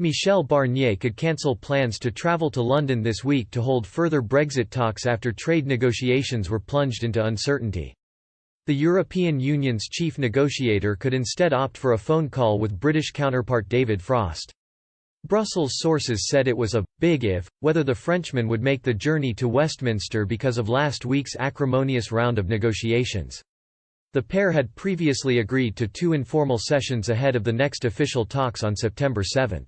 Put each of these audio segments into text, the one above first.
Michel Barnier could cancel plans to travel to London this week to hold further Brexit talks after trade negotiations were plunged into uncertainty. The European Union's chief negotiator could instead opt for a phone call with British counterpart David Frost. Brussels sources said it was a big if whether the Frenchman would make the journey to Westminster because of last week's acrimonious round of negotiations. The pair had previously agreed to 2 informal sessions ahead of the next official talks on September 7.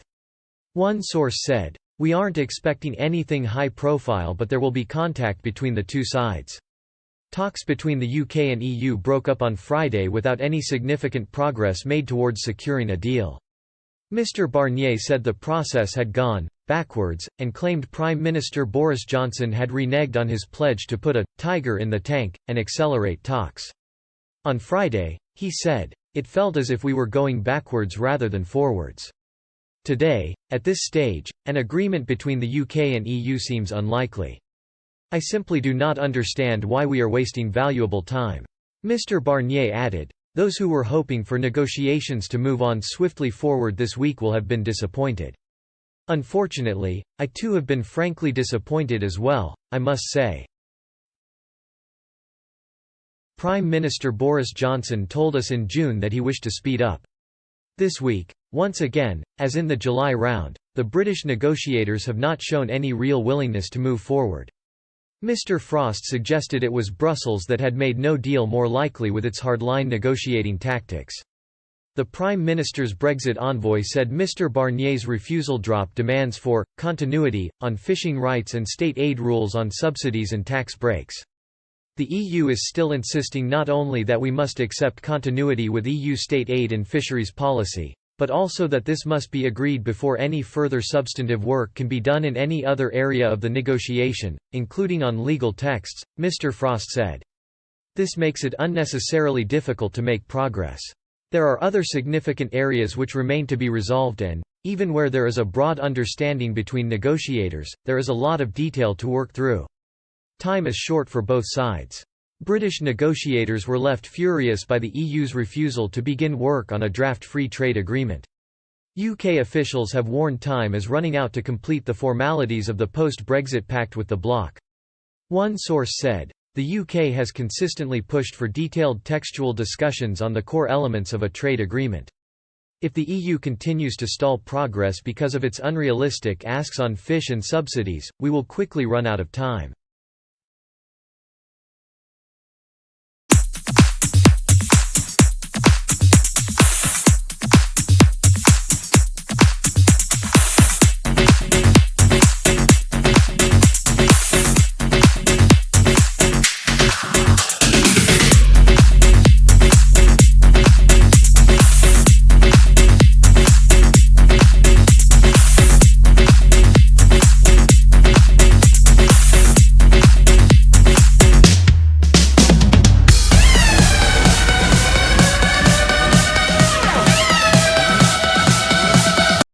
One source said, "We aren't expecting anything high profile, but there will be contact between the two sides." Talks between the UK and EU broke up on Friday without any significant progress made towards securing a deal. Mr Barnier said the process had gone backwards, and claimed Prime Minister Boris Johnson had reneged on his pledge to put a tiger in the tank and accelerate talks. On Friday, he said, "It felt as if we were going backwards rather than forwards." Today, at this stage, an agreement between the UK and EU seems unlikely. "I simply do not understand why we are wasting valuable time," Mr Barnier added. "Those who were hoping for negotiations to move on swiftly forward this week will have been disappointed. Unfortunately, I too have been frankly disappointed as well, I must say." Prime Minister Boris Johnson told us in June that he wished to speed up. This week, once again, as in the July round, the British negotiators have not shown any real willingness to move forward. Mr Frost suggested it was Brussels that had made no deal more likely with its hardline negotiating tactics. The Prime Minister's Brexit envoy said Mr Barnier's refusal dropped demands for continuity on fishing rights and state aid rules on subsidies and tax breaks. The EU is still insisting not only that we must accept continuity with EU state aid and fisheries policy, but also that this must be agreed before any further substantive work can be done in any other area of the negotiation, including on legal texts, Mr Frost said. This makes it unnecessarily difficult to make progress. There are other significant areas which remain to be resolved and, even where there is a broad understanding between negotiators, there is a lot of detail to work through. Time is short for both sides. British negotiators were left furious by the EU's refusal to begin work on a draft free trade agreement. UK officials have warned time is running out to complete the formalities of the post-Brexit pact with the bloc. One source said, "The UK has consistently pushed for detailed textual discussions on the core elements of a trade agreement. If the EU continues to stall progress because of its unrealistic asks on fish and subsidies, we will quickly run out of time."